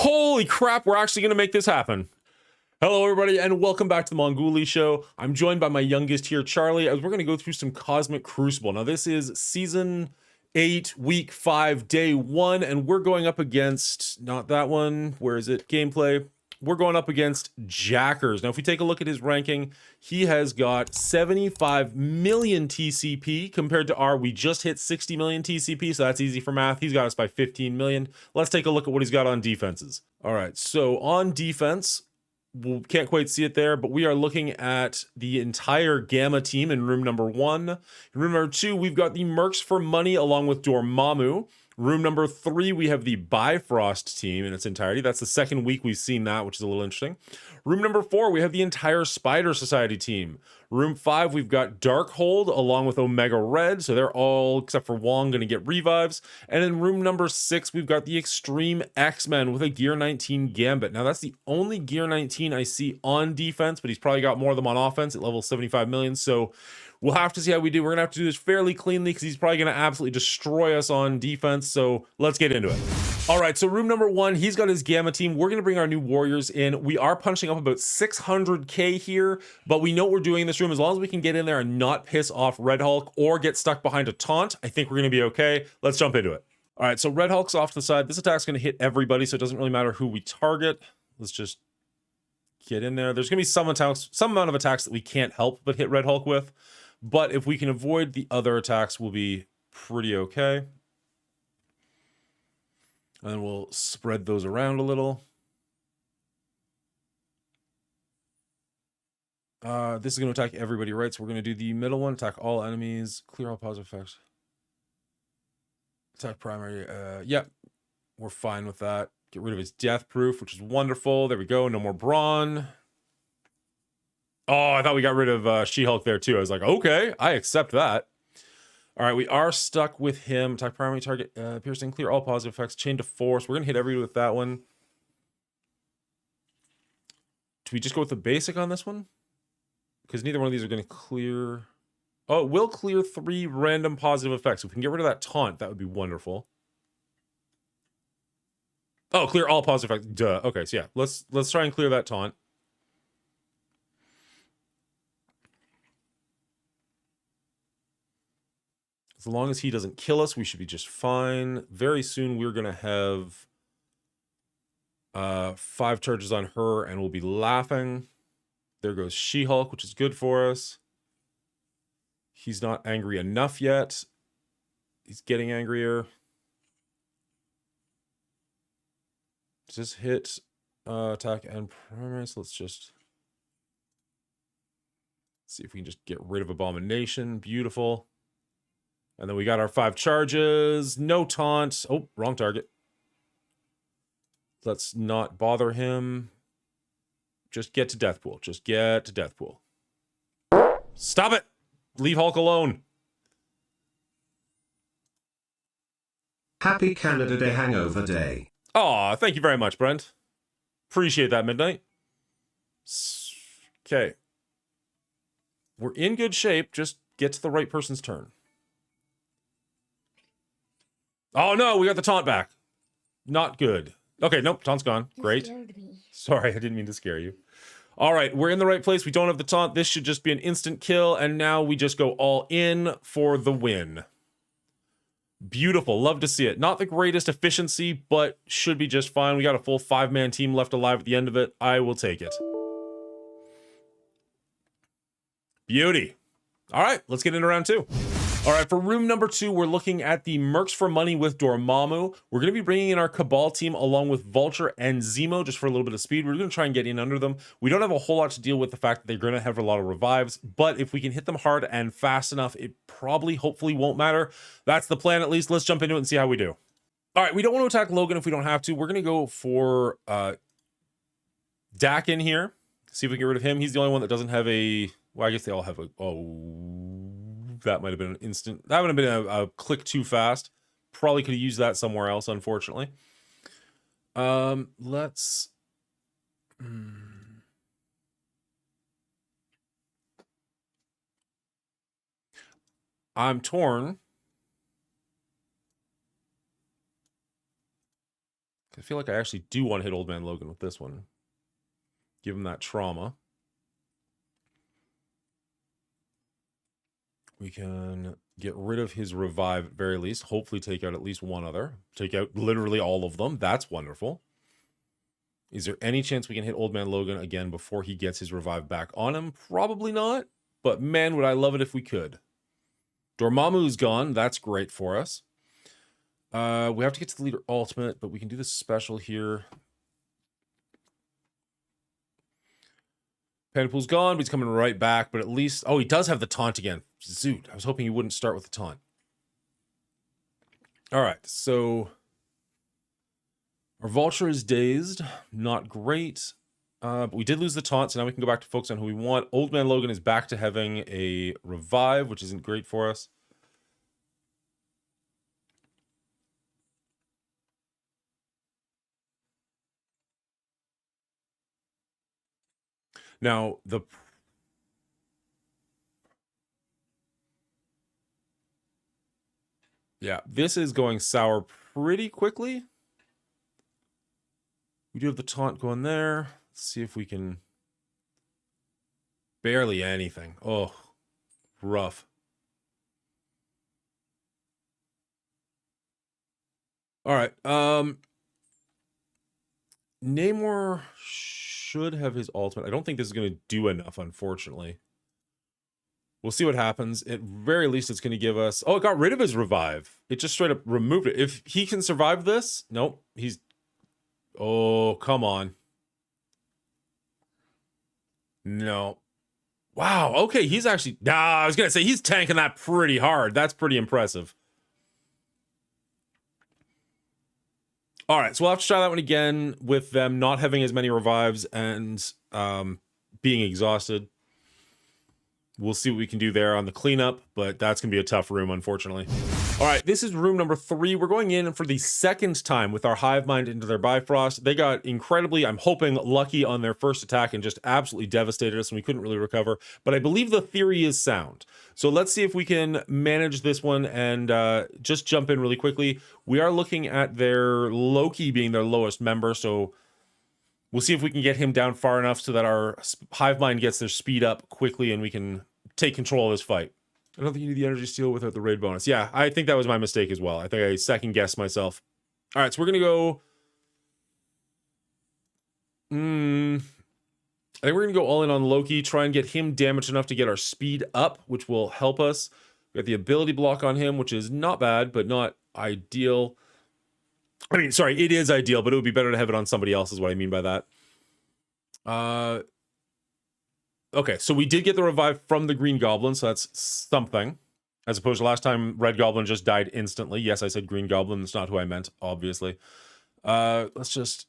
Holy crap, we're actually going to make this happen. Hello, everybody, and welcome back to the Mongooli Show. I'm joined by my youngest here, Charlie, as we're going to go through some Cosmic Crucible. Now, this is Season 8, Week 5, Day 1, and we're going up against, not that one, where is it, gameplay. We're going up against Jackers. Now, if we take a look at his ranking, he has got 75 million TCP compared to we just hit 60 million TCP, so that's easy for math. He's got us by 15 million. Let's take a look at what he's got on defenses. All right, so on defense, we can't quite see it there, but we are looking at the entire Gamma team in room number 1. In room number 2, we've got the Merks for money along with Dormammu. Room number 3, we have the Bifrost team in its entirety. That's the second week we've seen that, which is a little interesting. Room number 4, we have the entire Spider Society team. Room 5, we've got Darkhold along with Omega Red. So they're all, except for Wong, going to get revives. And in room number 6, we've got the Extreme X-Men with a Gear 19 Gambit. Now, that's the only Gear 19 I see on defense, but he's probably got more of them on offense at level 75 million. So we'll have to see how we do. We're going to have to do this fairly cleanly because he's probably going to absolutely destroy us on defense. So let's get into it. All right, so room number 1, he's got his Gamma team. We're going to bring our new warriors in. We are punching up about 600k here, but we know what we're doing in this room. As long as we can get in there and not piss off Red Hulk or get stuck behind a taunt, I think we're going to be okay. Let's jump into it. All right, so Red Hulk's off to the side. This attack's going to hit everybody, so it doesn't really matter who we target. Let's just get in there. There's going to be some attacks, some amount of attacks that we can't help but hit Red Hulk with, but if we can avoid the other attacks, we'll be pretty okay. And then we'll spread those around a little. This is going to attack everybody, right? So we're going to do the middle one, attack all enemies, clear all positive effects. Attack primary. Yeah, we're fine with that. Get rid of his death proof, which is wonderful. There we go. No more brawn. Oh, I thought we got rid of She-Hulk there too. I was like, okay, I accept that. All right, we are stuck with him. Attack primary target, piercing, clear all positive effects, chain to force. We're going to hit everybody with that one. Do we just go with the basic on this one? Because neither one of these are going to clear. Oh, it will clear 3 random positive effects. If we can get rid of that taunt, that would be wonderful. Oh, clear all positive effects. Duh. Okay, so yeah, let's try and clear that taunt. As long as he doesn't kill us, we should be just fine. Very soon, we're going to have 5 charges on her, and we'll be laughing. There goes She-Hulk, which is good for us. He's not angry enough yet. He's getting angrier. Just hit attack and primary. So let's just see if we can just get rid of Abomination. Beautiful. And then we got our 5 charges. No taunt. Oh, wrong target. Let's not bother him. Just get to Deathpool. Just get to Deathpool. Stop it! Leave Hulk alone. Happy Canada Day Hangover Day. Aw, thank you very much, Brent. Appreciate that, Midnight. Okay. We're in good shape. Just get to the right person's turn. Oh no, we got the taunt back. Not good. Okay, nope, taunt's gone. Great. Sorry, I didn't mean to scare you. All right, we're in the right place. We don't have the taunt. This should just be an instant kill, and now we just go all in for the win. Beautiful. Love to see it. Not the greatest efficiency, but should be just fine. We got a full 5-man team left alive at the end of it. I will take it. Beauty. All right, let's get into round 2. All right, for room number 2, we're looking at the Merks for money with Dormammu. We're going to be bringing in our Cabal team along with Vulture and Zemo just for a little bit of speed. We're going to try and get in under them. We don't have a whole lot to deal with the fact that they're going to have a lot of revives, but if we can hit them hard and fast enough, it probably, hopefully won't matter. That's the plan at least. Let's jump into it and see how we do. All right, we don't want to attack Logan if we don't have to. We're going to go for Dak in here. See if we can get rid of him. He's the only one that doesn't have a... Well, I guess they all have a... Oh... That might have been an instant. That would have been a click too fast. Probably could have used that somewhere else, unfortunately. Let's... I'm torn. I feel like I actually do want to hit Old Man Logan with this one. Give him that trauma. We can get rid of his revive at very least. Hopefully take out at least one other. Take out literally all of them. That's wonderful. Is there any chance we can hit Old Man Logan again before he gets his revive back on him? Probably not. But man, would I love it if we could. Dormammu's gone. That's great for us. We have to get to the leader ultimate, but we can do this special here. Pandapool's gone, but he's coming right back. But at least... Oh, he does have the taunt again. Zoot. I was hoping he wouldn't start with the taunt. All right, so... Our Vulture is dazed. Not great. But we did lose the taunt, so now we can go back to focus on who we want. Old Man Logan is back to having a revive, which isn't great for us. Now, yeah, this is going sour pretty quickly. We do have the taunt going there. Let's see if we can... Barely anything. Oh, rough. All right. Namor should have his ultimate. I don't think this is going to do enough, unfortunately. We'll see what happens. At very least, it's going to give us... Oh, it got rid of his revive. It just straight up removed it. If he can survive this... Nope. He's... Oh, come on. No. Wow. Okay, he's actually... Nah, I was going to say, he's tanking that pretty hard. That's pretty impressive. All right, so we'll have to try that one again with them not having as many revives and being exhausted. We'll see what we can do there on the cleanup, but that's going to be a tough room, unfortunately. All right, this is room number 3. We're going in for the second time with our Hive Mind into their Bifrost. They got incredibly, I'm hoping, lucky on their first attack and just absolutely devastated us, and we couldn't really recover. But I believe the theory is sound. So let's see if we can manage this one and just jump in really quickly. We are looking at their Loki being their lowest member, so we'll see if we can get him down far enough so that our Hive Mind gets their speed up quickly and we can take control of this fight. I don't think you need the energy steal without the raid bonus. Yeah, I think that was my mistake as well. I think I second guessed myself. All right, so we're going to go... I think we're going to go all in on Loki, try and get him damaged enough to get our speed up, which will help us. We got the ability block on him, which is not bad, but not ideal. I mean, sorry, it is ideal, but it would be better to have it on somebody else is what I mean by that. Okay, so we did get the revive from the Green Goblin, so that's something. As opposed to last time, Red Goblin just died instantly. Yes, I said Green Goblin. That's not who I meant, obviously. Let's just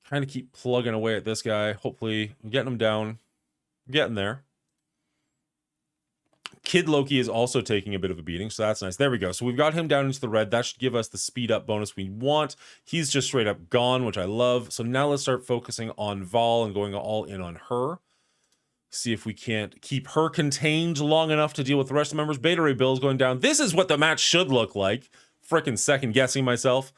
kind of keep plugging away at this guy. Hopefully, we're getting him down. We're getting there. Kid Loki is also taking a bit of a beating, so that's nice. There we go. So we've got him down into the red. That should give us the speed up bonus we want. He's just straight up gone, which I love. So now let's start focusing on Vol and going all in on her. See if we can't keep her contained long enough to deal with the rest of the members. Beta Ray Bill's going down. This is what the match should look like. Frickin' second guessing myself.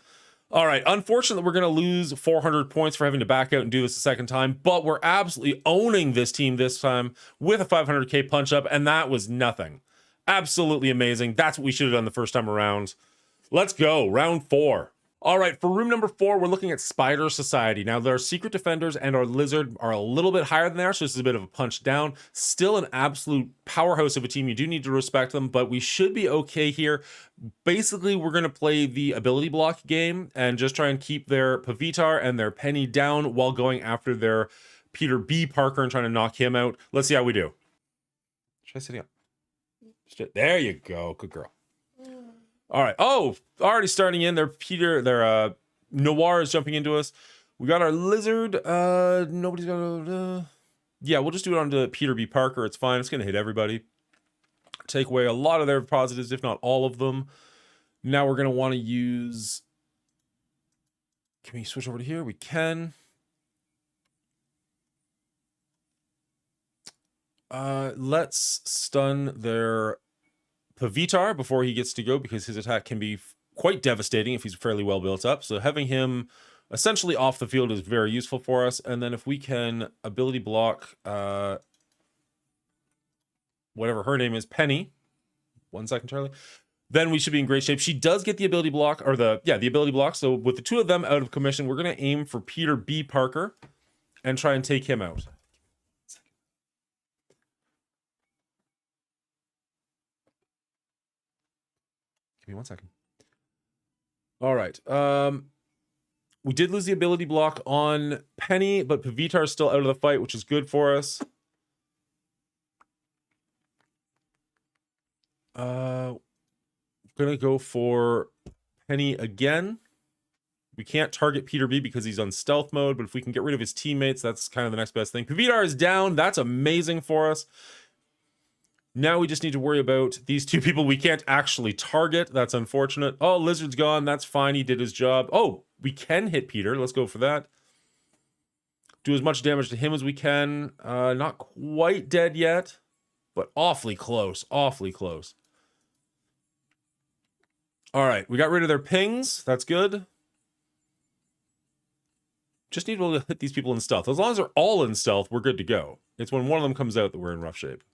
All right, unfortunately, we're going to lose 400 points for having to back out and do this a second time, but we're absolutely owning this team this time with a 500k punch up, and that was nothing. Absolutely amazing. That's what we should have done the first time around. Let's go, round 4. All right, for room number 4, we're looking at Spider Society. Now, their Secret Defenders and our Lizard are a little bit higher than there, so this is a bit of a punch down. Still an absolute powerhouse of a team. You do need to respect them, but we should be okay here. Basically, we're going to play the ability block game and just try and keep their Pavitar and their Penny down while going after their Peter B. Parker and trying to knock him out. Let's see how we do. Try sitting up. There you go. Good girl. All right. Oh, already starting in. Their Noir is jumping into us. We got our Lizard. Nobody's gonna. Yeah, we'll just do it onto Peter B. Parker. It's fine. It's gonna hit everybody. Take away a lot of their positives, if not all of them. Now we're gonna want to use. Can we switch over to here? We can. Let's stun their Pavitar before he gets to go, because his attack can be quite devastating if he's fairly well built up. So having him essentially off the field is very useful for us. And then if we can ability block whatever her name is, Penny. 1 second, Charlie. Then we should be in great shape. She does get the ability block, or the ability block. So with the two of them out of commission, we're going to aim for Peter B. Parker and try and take him out. Give me 1 second. All right. We did lose the ability block on Penny, but Pavitar is still out of the fight, which is good for us. Gonna go for Penny again. We can't target Peter B because he's on stealth mode, but if we can get rid of his teammates, that's kind of the next best thing. Pavitar is down. That's amazing for us. Now we just need to worry about these two people we can't actually target. That's unfortunate. Oh, Lizard's gone. That's fine. He did his job. Oh, we can hit Peter. Let's go for that. Do as much damage to him as we can. Not quite dead yet, but awfully close. Awfully close. All right, we got rid of their pings. That's good. Just need to be able to hit these people in stealth. As long as they're all in stealth, we're good to go. It's when one of them comes out that we're in rough shape.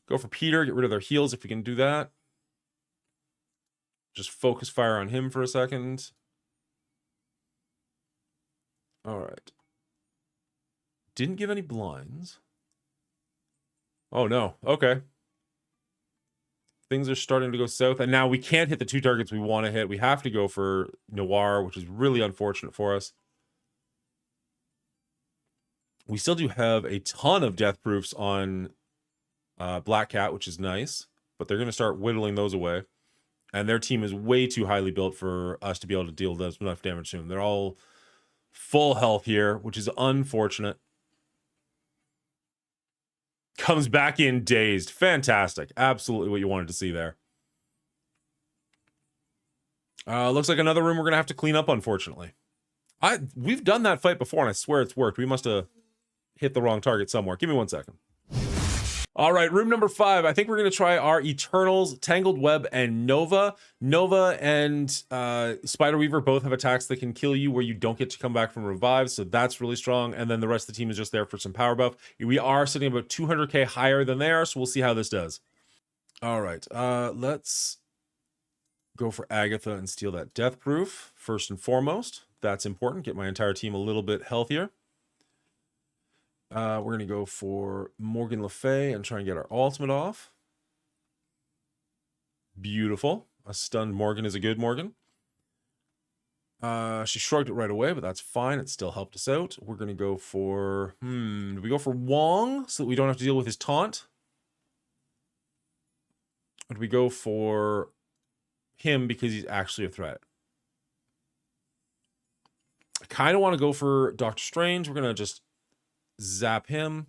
Go for Peter, get rid of their heals if we can do that. Just focus fire on him for a second. All right. Didn't give any blinds. Oh, no. Okay. Things are starting to go south, and now we can't hit the two targets we want to hit. We have to go for Noir, which is really unfortunate for us. We still do have a ton of death proofs on Black Cat, which is nice, but they're going to start whittling those away. And their team is way too highly built for us to be able to deal enough damage to them. They're all full health here, which is unfortunate. Comes back in dazed. Fantastic. Absolutely what you wanted to see there. Looks like another room we're going to have to clean up, unfortunately. We've done that fight before, and I swear it's worked. We must have hit the wrong target somewhere. Give me 1 second. All right, room number 5. I think we're going to try our Eternals, Tangled Web, and Nova. Nova and Spider Weaver both have attacks that can kill you where you don't get to come back from revives, so that's really strong. And then the rest of the team is just there for some power buff. We are sitting about 200k higher than they are, so we'll see how this does. All right, let's go for Agatha and steal that death proof first and foremost. That's important. Get my entire team a little bit healthier. We're going to go for Morgan Le Fay and try and get our ultimate off. Beautiful. A stunned Morgan is a good Morgan. She shrugged it right away, but that's fine. It still helped us out. We're going to go for... do we go for Wong so that we don't have to deal with his taunt? Or do we go for him because he's actually a threat? I kind of want to go for Doctor Strange. We're going to just zap him.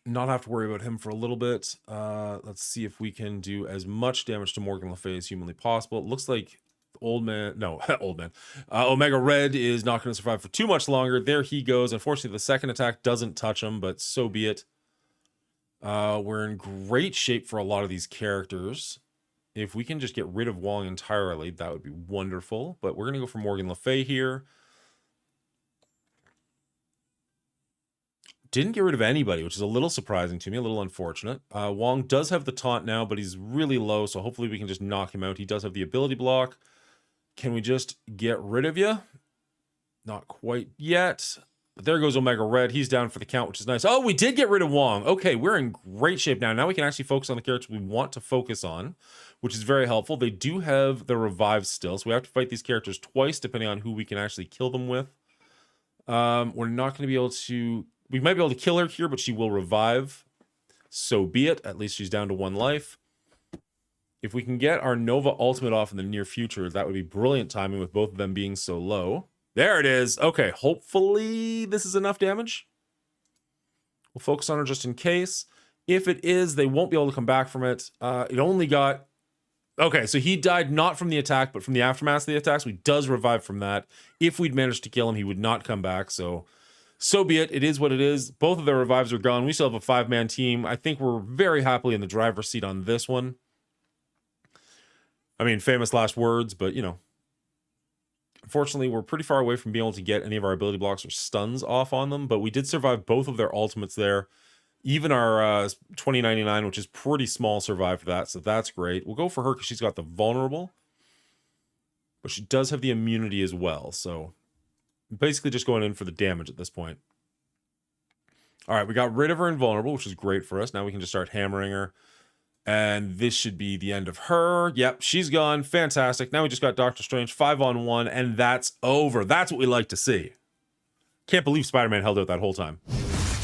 Not have to worry about him for a little bit. Let's see if we can do as much damage to Morgan Le Fay as humanly possible. It looks like Omega Red is not going to survive for too much longer. There he goes. Unfortunately, the second attack doesn't touch him, but so be it. We're in great shape for a lot of these characters. If we can just get rid of Wong entirely, that would be wonderful. But we're going to go for Morgan Le Fay here. Didn't get rid of anybody, which is a little surprising to me, a little unfortunate. Wong does have the taunt now, but he's really low, so hopefully we can just knock him out. He does have the ability block. Can we just get rid of you? Not quite yet. But there goes Omega Red. He's down for the count, which is nice. Oh, we did get rid of Wong. Okay, we're in great shape now. Now we can actually focus on the characters we want to focus on, which is very helpful. They do have the revive still, so we have to fight these characters twice, depending on who we can actually kill them with. We're not going to be able to... We might be able to kill her here, but she will revive. So be it. At least she's down to 1 life. If we can get our Nova ultimate off in the near future, that would be brilliant timing with both of them being so low. There it is. Okay, hopefully this is enough damage. We'll focus on her just in case. If it is, they won't be able to come back from it. It only got... Okay, so he died not from the attack, but from the aftermath of the attack. So he does revive from that. If we'd managed to kill him, he would not come back. So be it. It is what it is. Both of their revives are gone. We still have a 5-man team. I think we're very happily in the driver's seat on this one. I mean, famous last words, but you know. Unfortunately, we're pretty far away from being able to get any of our ability blocks or stuns off on them, but we did survive both of their ultimates there. Even our 2099, which is pretty small, survived that, so that's great. We'll go for her because she's got the vulnerable, but she does have the immunity as well, so basically just going in for the damage at this point. All right, we got rid of her invulnerable, which is great for us. Now we can just start hammering her. And this should be the end of her. Yep, she's gone. Fantastic. Now we just got Doctor Strange 5-on-1, and that's over. That's what we like to see. Can't believe Spider-Man held out that whole time.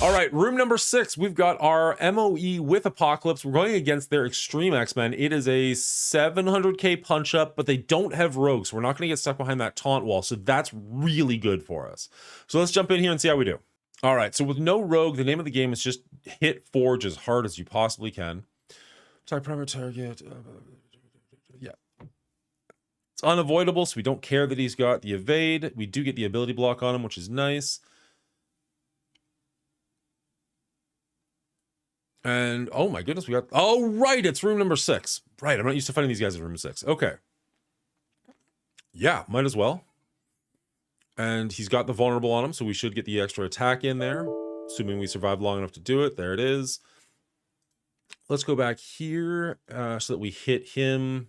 All right, room number 6. We've got our MOE with Apocalypse. We're going against their Extreme X-Men. It is a 700k punch-up, but they don't have Rogue, so we're not going to get stuck behind that taunt wall, so that's really good for us. So let's jump in here and see how we do. All right, so with no Rogue, the name of the game is just hit Forge as hard as you possibly can. Type primary target. Yeah. It's unavoidable, so we don't care that he's got the evade. We do get the ability block on him, which is nice. And, oh my goodness, we got... Oh, right, it's room number 6. Right, I'm not used to fighting these guys in room 6. Okay. Yeah, might as well. And he's got the vulnerable on him, so we should get the extra attack in there. Assuming we survive long enough to do it. There it is. Let's go back here so that we hit him.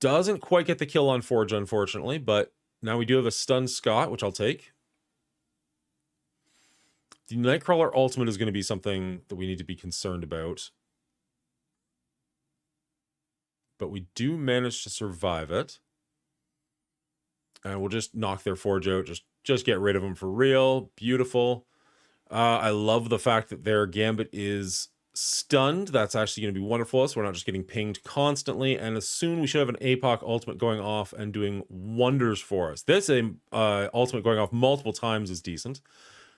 Doesn't quite get the kill on Forge, unfortunately, but now we do have a stunned Scott, which I'll take. The Nightcrawler ultimate is going to be something that we need to be concerned about. But we do manage to survive it. And we'll just knock their Forge out. Just get rid of them for real. Beautiful. I love the fact that their Gambit is stunned. That's actually going to be wonderful, so we're not just getting pinged constantly, and as soon we should have an APOC ultimate going off and doing wonders for us. This ultimate going off multiple times is decent.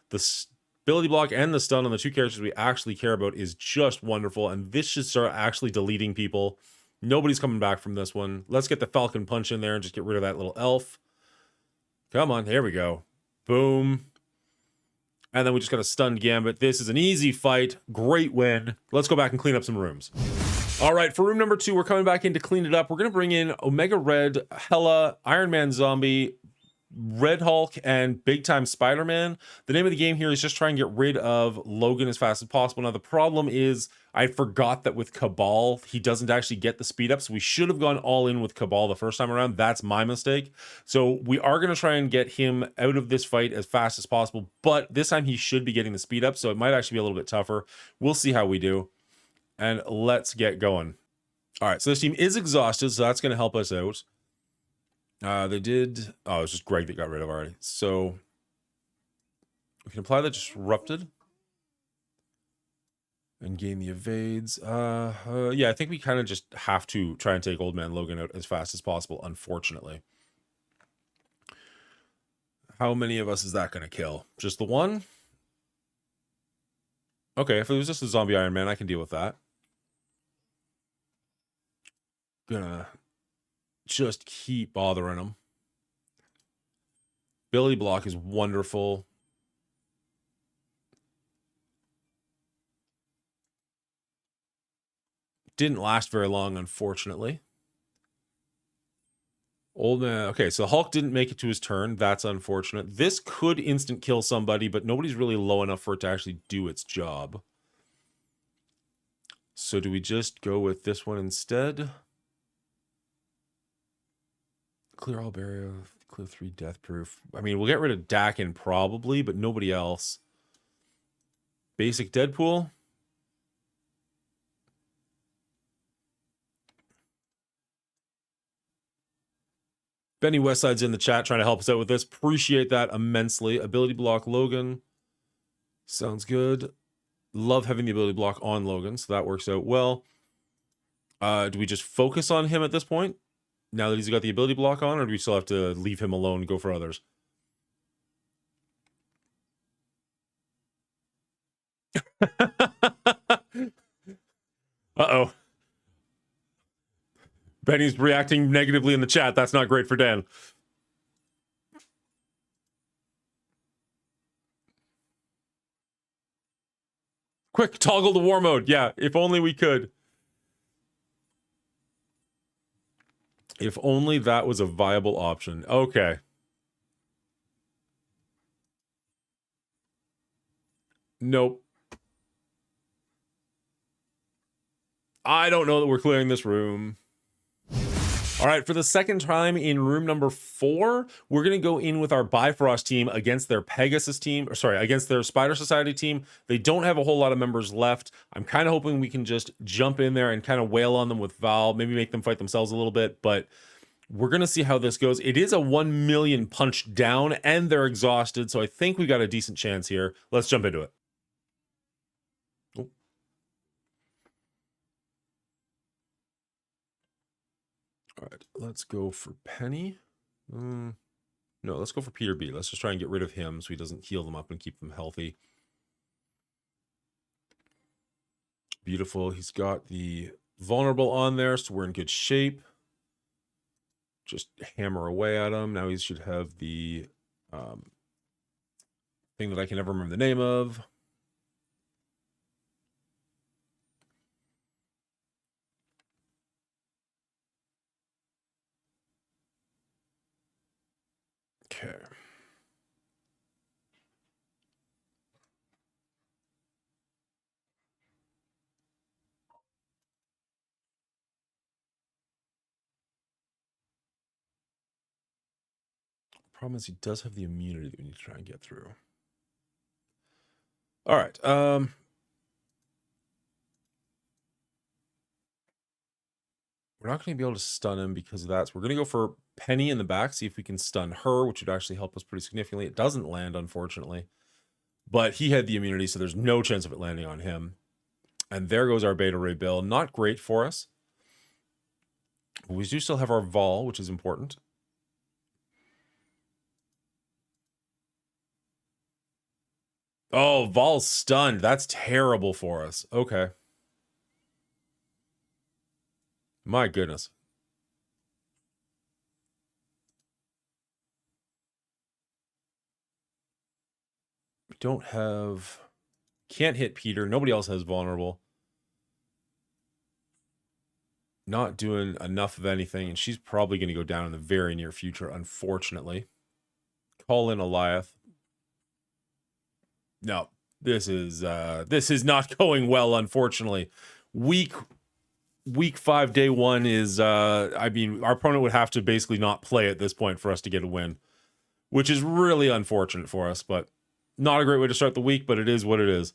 The ability block and the stun on the two characters we actually care about is just wonderful, and this should start actually deleting people. Nobody's coming back from this one. Let's get the Falcon Punch in there and just get rid of that little elf. Come on, here we go. Boom. And then we just got a stunned Gambit. This is an easy fight. Great win. Let's go back and clean up some rooms. All right, for room number 2, we're coming back in to clean it up. We're going to bring in Omega Red, Hela, Iron Man Zombie, Red Hulk, and Big Time Spider-Man. The name of the game here is just try and get rid of Logan as fast as possible. Now, the problem is I forgot that with Cabal, he doesn't actually get the speed up, so we should have gone all in with Cabal the first time around. That's my mistake. So we are going to try and get him out of this fight as fast as possible, but this time he should be getting the speed up, so it might actually be a little bit tougher. We'll see how we do, and let's get going. All right, so this team is exhausted, so that's going to help us out. They did... Oh, it was just Greg that got rid of already. So we can apply the Disrupted and gain the evades. Yeah, I think we kind of just have to try and take Old Man Logan out as fast as possible, unfortunately. How many of us is that going to kill? Just the one? Okay, if it was just a zombie Iron Man, I can deal with that. Gonna just keep bothering him. Ability block is wonderful. Didn't last very long, unfortunately. Old Man. Okay, so Hulk didn't make it to his turn. That's unfortunate. This could instant kill somebody, but nobody's really low enough for it to actually do its job. So do we just go with this one instead? Clear all barrier, clear 3 death proof. I mean, we'll get rid of Dakin probably, but nobody else. Basic Deadpool. Benny Westside's in the chat trying to help us out with this. Appreciate that immensely. Ability block Logan. Sounds good. Love having the ability block on Logan, so that works out well. Do we just focus on him at this point? Now that he's got the ability block on, or do we still have to leave him alone and go for others? Uh-oh. Benny's reacting negatively in the chat. That's not great for Dan. Quick, toggle the war mode. Yeah, if only we could. If only that was a viable option. Okay. Nope. I don't know that we're clearing this room. All right, for the second time in room number 4, we're going to go in with our Bifrost team against their Pegasus team, or sorry, against their Spider Society team. They don't have a whole lot of members left. I'm kind of hoping we can just jump in there and kind of wail on them with Val, maybe make them fight themselves a little bit, but we're going to see how this goes. It is a 1 million punch down, and they're exhausted, so I think we got a decent chance here. Let's jump into it. Oh. All right, let's go for Penny. No, let's go for Peter B. Let's just try and get rid of him so he doesn't heal them up and keep them healthy. Beautiful. He's got the vulnerable on there, so we're in good shape. Just hammer away at him. Now he should have the thing that I can never remember the name of. Okay. Problem is he does have the immunity that we need to try and get through. All right. We're not going to be able to stun him because of that. So we're going to go for Penny in the back, see if we can stun her, which would actually help us pretty significantly. It doesn't land, unfortunately. But he had the immunity, so there's no chance of it landing on him. And there goes our Beta Ray Bill. Not great for us. But we do still have our Vol, which is important. Oh, Vol's stunned. That's terrible for us. Okay. My goodness. We don't have... Can't hit Peter. Nobody else has vulnerable. Not doing enough of anything, and she's probably going to go down in the very near future, unfortunately. Call in Eliath. No, this is not going well, unfortunately. Week 5, day 1 is I mean, our opponent would have to basically not play at this point for us to get a win, which is really unfortunate for us, but not a great way to start the week, but it is what it is.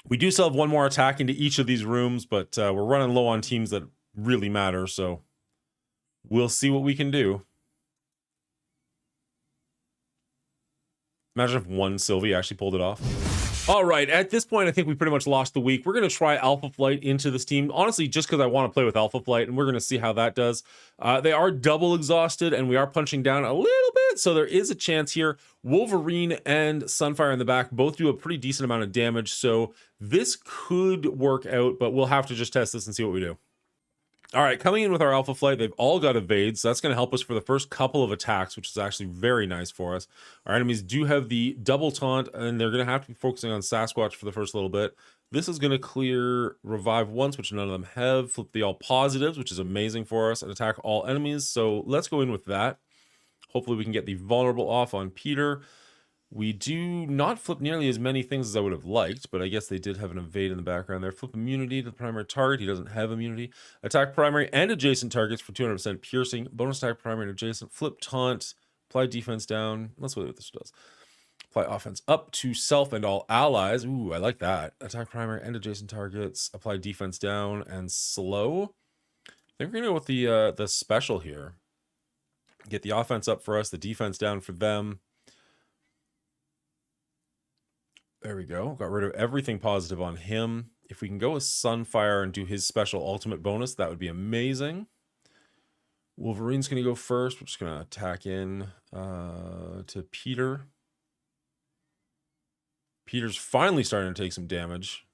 We do still have one more attack into each of these rooms, but we're running low on teams that really matter, so we'll see what we can do. Imagine if one Sylvie actually pulled it off. All right, at this point, I think we pretty much lost the week. We're going to try Alpha Flight into this team, honestly, just because I want to play with Alpha Flight, and we're going to see how that does. They are double exhausted, and we are punching down a little bit, so there is a chance here. Wolverine and Sunfire in the back both do a pretty decent amount of damage, so this could work out, but we'll have to just test this and see what we do. All right, coming in with our Alpha Flight, they've all got evades, so that's going to help us for the first couple of attacks, which is actually very nice for us. Our enemies do have the double taunt, and they're going to have to be focusing on Sasquatch for the first little bit. This is going to clear Revive once, which none of them have. Flip the all positives, which is amazing for us, and attack all enemies. So let's go in with that. Hopefully we can get the vulnerable off on Peter. We do not flip nearly as many things as I would have liked, but I guess they did have an evade in the background there. Flip immunity to the primary target. He doesn't have immunity. Attack primary and adjacent targets for 200% piercing. Bonus attack primary and adjacent. Flip taunt. Apply defense down. Let's see what this does. Apply offense up to self and all allies. Ooh, I like that. Attack primary and adjacent targets. Apply defense down and slow. I think we're going to go with the special here. Get the offense up for us, the defense down for them. There we go. Got rid of everything positive on him. If we can go with Sunfire and do his special ultimate bonus, that would be amazing. Wolverine's going to go first. We're just going to attack in to Peter. Peter's finally starting to take some damage.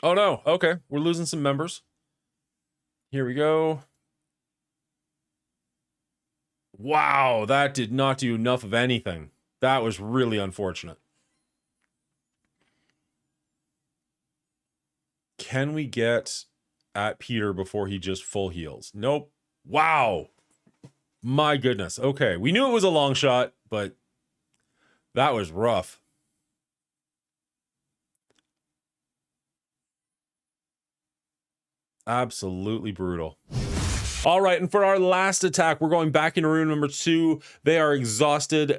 Oh no. Okay. We're losing some members. Here we go. Wow, that did not do enough of anything. That was really unfortunate. Can we get at Peter before he just full heals? Nope. Wow. My goodness. Okay. We knew it was a long shot, but that was rough. Absolutely brutal. All right, and for our last attack, we're going back into room number 2. They are exhausted,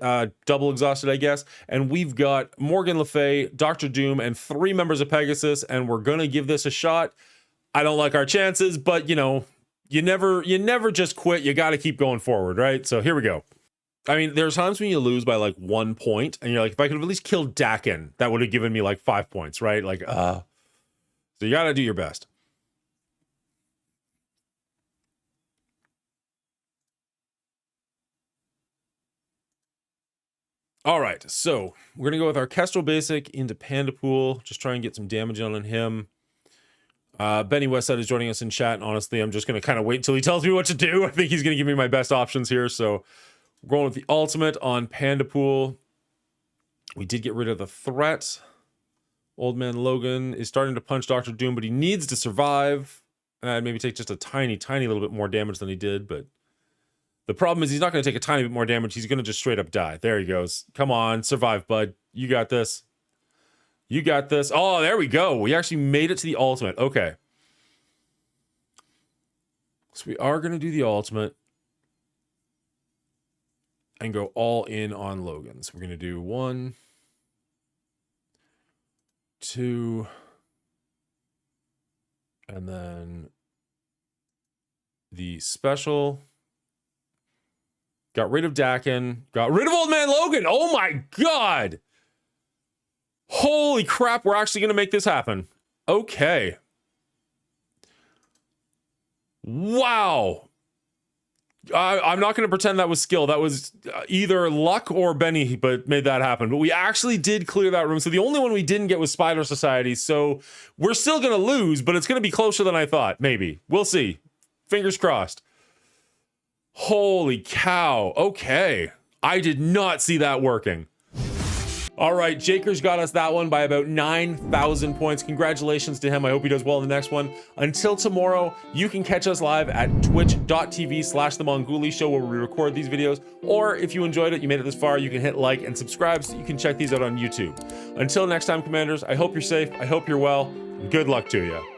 double exhausted, I guess. And we've got Morgan Le Fay, Dr. Doom, and 3 members of Pegasus, and we're gonna give this a shot. I don't like our chances, but you know, you never just quit. You got to keep going forward, right? So here we go. I mean, there's times when you lose by like 1 point, and you're like, if I could have at least killed Dakin, that would have given me like 5 points, right? Like, so you got to do your best. All right, so we're gonna go with our Kestrel Basic into Panda Pool, just try and get some damage on him. Benny Westside is joining us in chat, and honestly, I'm just gonna kind of wait until he tells me what to do. I think he's gonna give me my best options here, so we're going with the ultimate on Panda Pool. We did get rid of the threat. Old Man Logan is starting to punch Dr. Doom, but he needs to survive. Maybe take just a tiny little bit more damage than he did, but the problem is he's not going to take a tiny bit more damage. He's going to just straight up die. There he goes. Come on, survive, bud. You got this. You got this. Oh, there we go. We actually made it to the ultimate. Okay. So we are going to do the ultimate and go all in on Logan. So we're going to do 1, 2, and then the special. Got rid of Dakin. Got rid of Old Man Logan. Oh my God. Holy crap. We're actually going to make this happen. Okay. Wow. I'm not going to pretend that was skill. That was either luck or Benny, but made that happen. But we actually did clear that room. So the only one we didn't get was Spider Society. So we're still going to lose, but it's going to be closer than I thought. Maybe. We'll see. Fingers crossed. Holy cow. Okay. I did not see that working. All right, Jaker's got us that one by about 9,000 points. Congratulations to him. I hope he does well in the next one. Until tomorrow, you can catch us live at twitch.tv/The Mongooli Show, where we record these videos. Or if you enjoyed it, you made it this far, you can hit like and subscribe so you can check these out on YouTube. Until next time, Commanders, I hope you're safe. I hope you're well. Good luck to you.